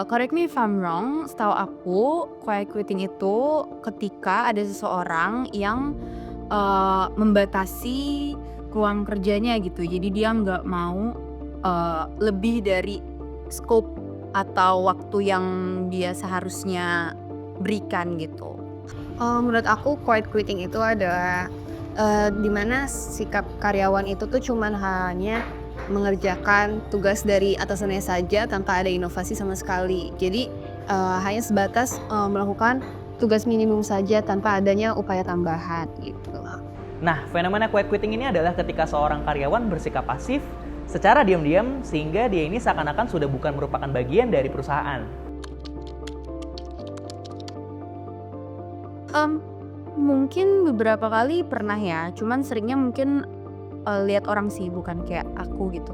Correct me if I'm wrong, setahu aku quiet quitting itu ketika ada seseorang yang, membatasi ruang kerjanya gitu. Jadi dia nggak mau, lebih dari scope atau waktu yang dia seharusnya berikan gitu. Menurut aku quiet quitting itu adalah, di mana sikap karyawan itu tuh cuman hanya mengerjakan tugas dari atasannya saja tanpa ada inovasi sama sekali. Jadi, hanya sebatas, melakukan tugas minimum saja tanpa adanya upaya tambahan gitu. Nah, fenomena quiet quitting ini adalah ketika seorang karyawan bersikap pasif secara diam-diam sehingga dia ini seakan-akan sudah bukan merupakan bagian dari perusahaan. Mmm, Mungkin beberapa kali pernah ya, cuman seringnya mungkin, lihat orang sih bukan kayak aku gitu.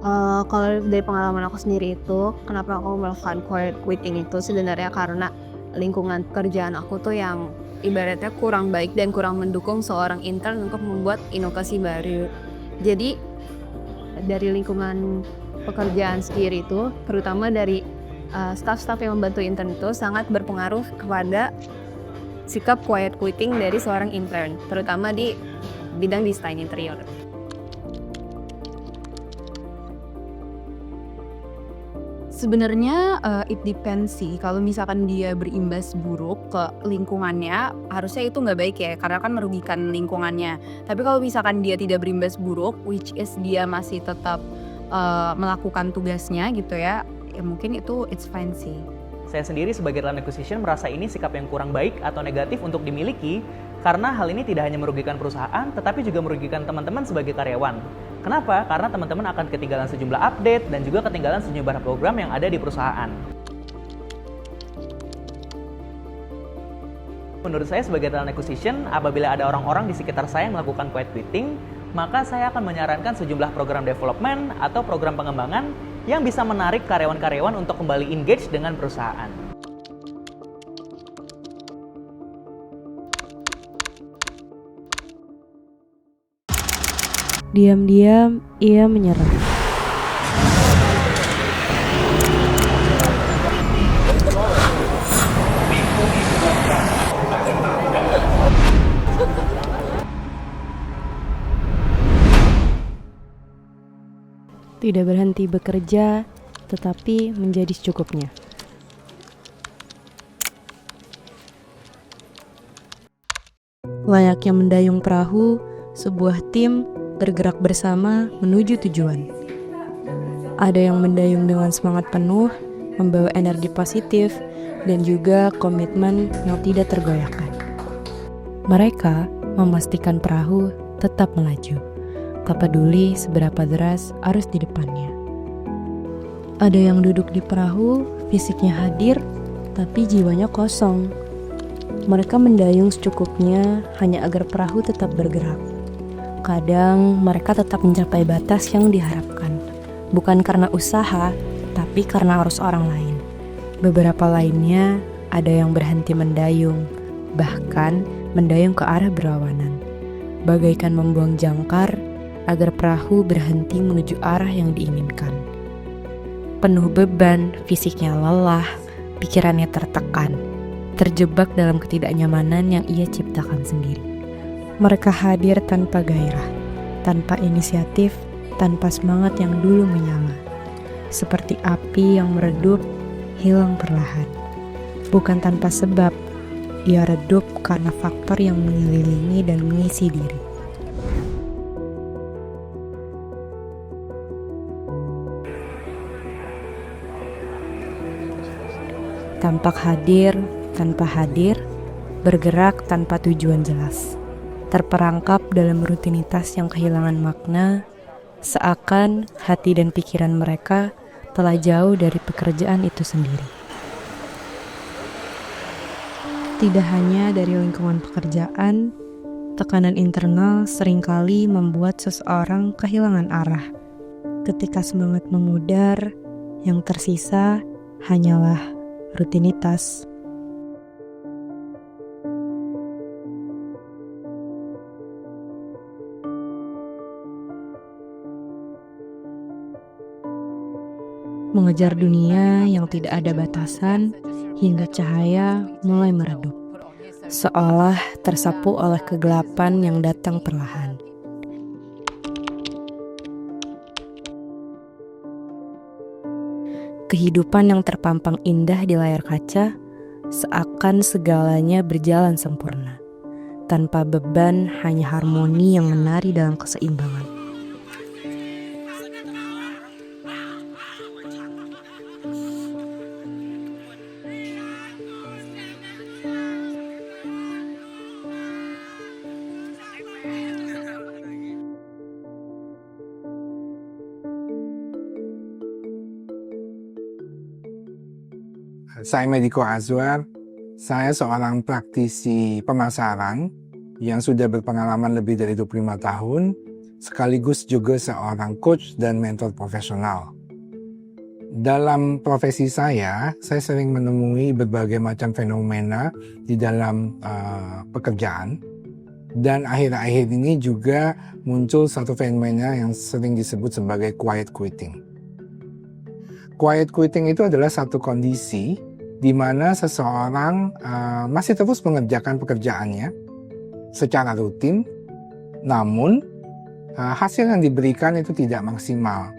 Kalau dari pengalaman aku sendiri itu, kenapa aku melakukan quiet quitting itu sebenarnya karena lingkungan pekerjaan aku tuh yang ibaratnya kurang baik dan kurang mendukung seorang intern untuk membuat inovasi baru. Jadi dari lingkungan pekerjaan sendiri itu, terutama dari staff-staff yang membantu intern itu sangat berpengaruh kepada sikap quiet quitting dari seorang intern, terutama di bidang desain interior. Sebenarnya, it depends sih, kalau misalkan dia berimbas buruk ke lingkungannya, harusnya itu nggak baik ya, karena kan merugikan lingkungannya. Tapi kalau misalkan dia tidak berimbas buruk, which is dia masih tetap, melakukan tugasnya gitu ya, ya mungkin itu it's fine sih. Saya sendiri sebagai talent acquisition merasa ini sikap yang kurang baik atau negatif untuk dimiliki karena hal ini tidak hanya merugikan perusahaan tetapi juga merugikan teman-teman sebagai karyawan. Kenapa? Karena teman-teman akan ketinggalan sejumlah update dan juga ketinggalan sejumlah program yang ada di perusahaan. Menurut saya sebagai talent acquisition, apabila ada orang-orang di sekitar saya yang melakukan quiet quitting, maka saya akan menyarankan sejumlah program development atau program pengembangan yang bisa menarik karyawan-karyawan untuk kembali engage dengan perusahaan. Diam-diam ia menyerah. Tidak berhenti bekerja, tetapi menjadi secukupnya. Layaknya mendayung perahu, sebuah tim bergerak bersama menuju tujuan. Ada yang mendayung dengan semangat penuh, membawa energi positif, dan juga komitmen yang tidak tergoyahkan. Mereka memastikan perahu tetap melaju, tak peduli seberapa deras arus di depannya. Ada yang duduk di perahu, fisiknya hadir, tapi jiwanya kosong. Mereka mendayung secukupnya hanya agar perahu tetap bergerak. Kadang mereka tetap mencapai batas yang diharapkan, bukan karena usaha, tapi karena arus orang lain. Beberapa lainnya ada yang berhenti mendayung, bahkan mendayung ke arah berlawanan, bagaikan membuang jangkar agar perahu berhenti menuju arah yang diinginkan. Penuh beban, fisiknya lelah, pikirannya tertekan, terjebak dalam ketidaknyamanan yang ia ciptakan sendiri. Mereka hadir tanpa gairah, tanpa inisiatif, tanpa semangat yang dulu menyala. Seperti api yang meredup, hilang perlahan. Bukan tanpa sebab, ia redup karena faktor yang mengelilingi dan mengisi diri. Tampak hadir, tanpa hadir, bergerak tanpa tujuan jelas. Terperangkap dalam rutinitas yang kehilangan makna, seakan hati dan pikiran mereka telah jauh dari pekerjaan itu sendiri. Tidak hanya dari lingkungan pekerjaan, tekanan internal seringkali membuat seseorang kehilangan arah. Ketika semangat memudar, yang tersisa hanyalah rutinitas. mengejar dunia yang tidak ada batasan hingga cahaya mulai meredup, seolah tersapu oleh kegelapan yang datang perlahan. Kehidupan yang terpampang indah di layar kaca, seakan segalanya berjalan sempurna, tanpa beban, hanya harmoni yang menari dalam keseimbangan. Saya Mediko Azwar, saya seorang praktisi pemasaran yang sudah berpengalaman lebih dari 25 tahun, sekaligus juga seorang coach dan mentor profesional. Dalam profesi saya sering menemui berbagai macam fenomena di dalam pekerjaan, dan akhir-akhir ini juga muncul satu fenomena yang sering disebut sebagai quiet quitting. Quiet quitting itu adalah satu kondisi di mana seseorang masih terus mengerjakan pekerjaannya secara rutin, namun hasil yang diberikan itu tidak maksimal.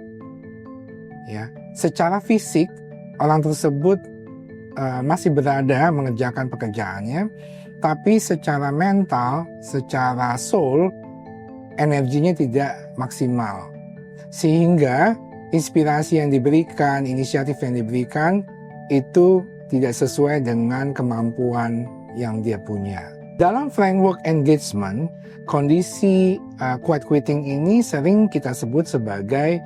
Ya, secara fisik orang tersebut masih berada mengerjakan pekerjaannya, tapi secara mental, secara soul, energinya tidak maksimal. Sehingga inspirasi yang diberikan, inisiatif yang diberikan itu tidak sesuai dengan kemampuan yang dia punya. Dalam framework engagement, kondisi quiet quitting ini sering kita sebut sebagai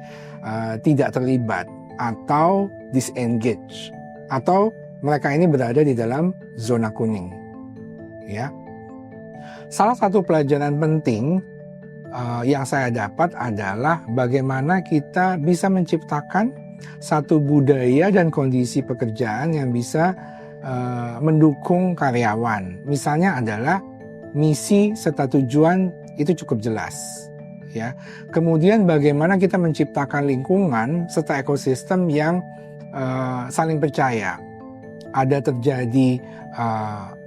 tidak terlibat atau disengage, atau mereka ini berada di dalam zona kuning. Ya, salah satu pelajaran penting yang saya dapat adalah bagaimana kita bisa menciptakan satu budaya dan kondisi pekerjaan yang bisa mendukung karyawan. Misalnya adalah misi serta tujuan itu cukup jelas. Ya. Kemudian bagaimana kita menciptakan lingkungan serta ekosistem yang saling percaya. Ada terjadi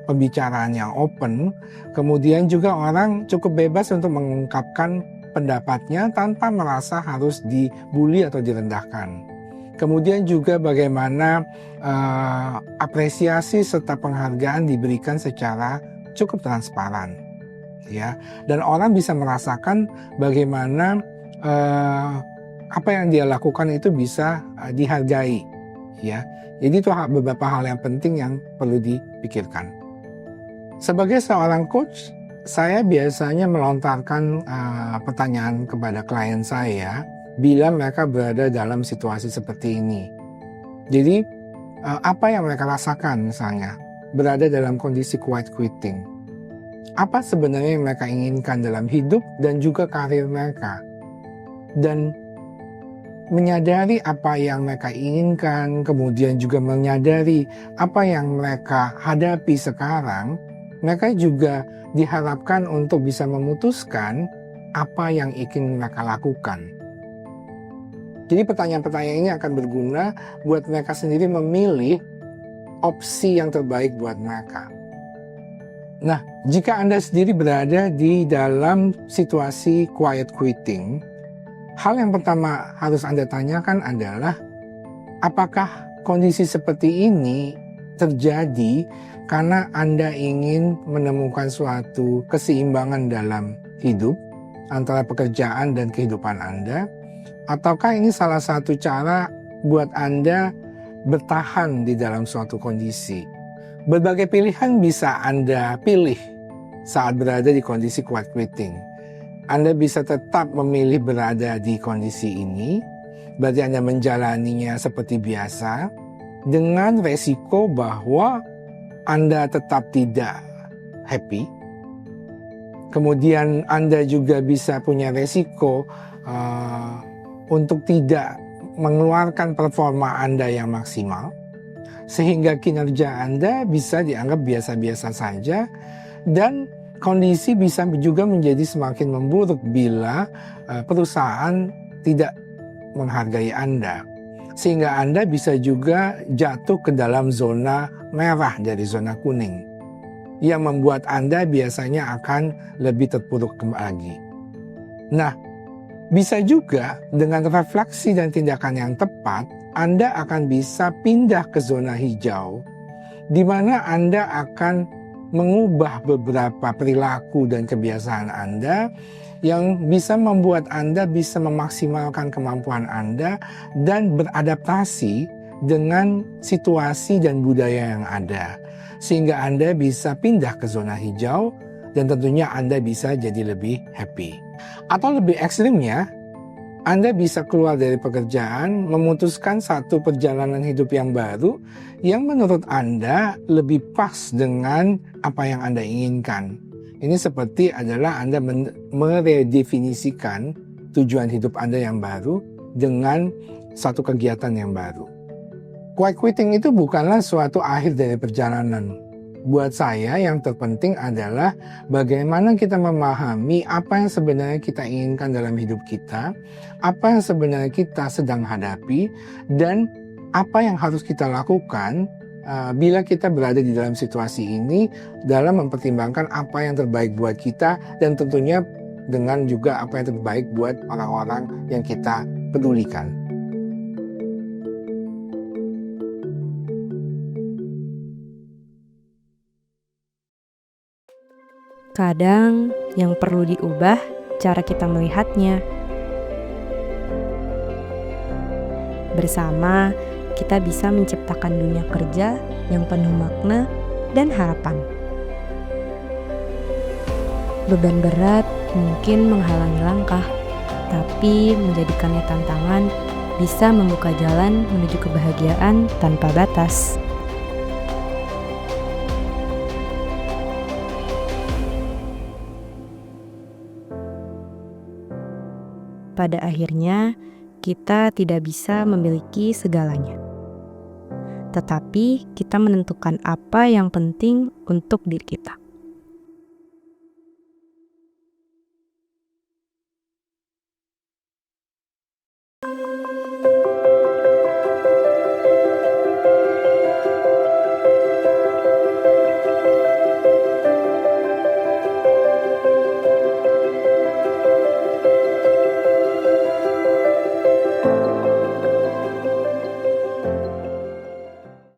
pembicaraan yang open, kemudian juga orang cukup bebas untuk mengungkapkan pendapatnya tanpa merasa harus dibully atau direndahkan. Kemudian juga bagaimana apresiasi serta penghargaan diberikan secara cukup transparan, ya. Dan orang bisa merasakan bagaimana apa yang dia lakukan itu bisa dihargai, ya. Jadi itu beberapa hal yang penting yang perlu dipikirkan. Sebagai seorang coach, saya biasanya melontarkan pertanyaan kepada klien saya bila mereka berada dalam situasi seperti ini. Jadi, apa yang mereka rasakan misalnya, berada dalam kondisi quiet quitting. Apa sebenarnya yang mereka inginkan dalam hidup dan juga karir mereka. Dan menyadari apa yang mereka inginkan, kemudian juga menyadari apa yang mereka hadapi sekarang, mereka juga diharapkan untuk bisa memutuskan apa yang ingin mereka lakukan. Jadi pertanyaan-pertanyaan ini akan berguna buat mereka sendiri memilih opsi yang terbaik buat mereka. Nah, jika Anda sendiri berada di dalam situasi quiet quitting, hal yang pertama harus Anda tanyakan adalah apakah kondisi seperti ini terjadi karena Anda ingin menemukan suatu keseimbangan dalam hidup antara pekerjaan dan kehidupan Anda, ataukah ini salah satu cara buat Anda bertahan di dalam suatu kondisi. Berbagai pilihan bisa Anda pilih saat berada di kondisi quiet quitting. Anda bisa tetap memilih berada di kondisi ini, berarti Anda menjalaninya seperti biasa, dengan resiko bahwa Anda tetap tidak happy. Kemudian Anda juga bisa punya resiko untuk tidak mengeluarkan performa Anda yang maksimal, sehingga kinerja Anda bisa dianggap biasa-biasa saja, dan kondisi bisa juga menjadi semakin memburuk bila perusahaan tidak menghargai Anda. sehingga Anda bisa juga jatuh ke dalam zona merah dari zona kuning, yang membuat Anda biasanya akan lebih terpuruk lagi. Nah, bisa juga dengan refleksi dan tindakan yang tepat, Anda akan bisa pindah ke zona hijau, di mana Anda akan mengubah beberapa perilaku dan kebiasaan Anda yang bisa membuat Anda bisa memaksimalkan kemampuan Anda dan beradaptasi dengan situasi dan budaya yang ada. Sehingga Anda bisa pindah ke zona hijau dan tentunya Anda bisa jadi lebih happy. Atau lebih ekstrimnya, Anda bisa keluar dari pekerjaan, memutuskan satu perjalanan hidup yang baru yang menurut Anda lebih pas dengan apa yang Anda inginkan. Ini seperti adalah Anda meredefinisikan tujuan hidup Anda yang baru dengan satu kegiatan yang baru. Quiet quitting itu bukanlah suatu akhir dari perjalanan. Buat saya yang terpenting adalah bagaimana kita memahami apa yang sebenarnya kita inginkan dalam hidup kita, apa yang sebenarnya kita sedang hadapi, dan apa yang harus kita lakukan bila kita berada di dalam situasi ini dalam mempertimbangkan apa yang terbaik buat kita dan tentunya dengan juga apa yang terbaik buat orang-orang yang kita pedulikan. Kadang yang perlu diubah cara kita melihatnya. Bersama, kita bisa menciptakan dunia kerja yang penuh makna dan harapan. Beban berat mungkin menghalangi langkah, tapi menjadikannya tantangan bisa membuka jalan menuju kebahagiaan tanpa batas. Pada akhirnya, kita tidak bisa memiliki segalanya. Tetapi kita menentukan apa yang penting untuk diri kita.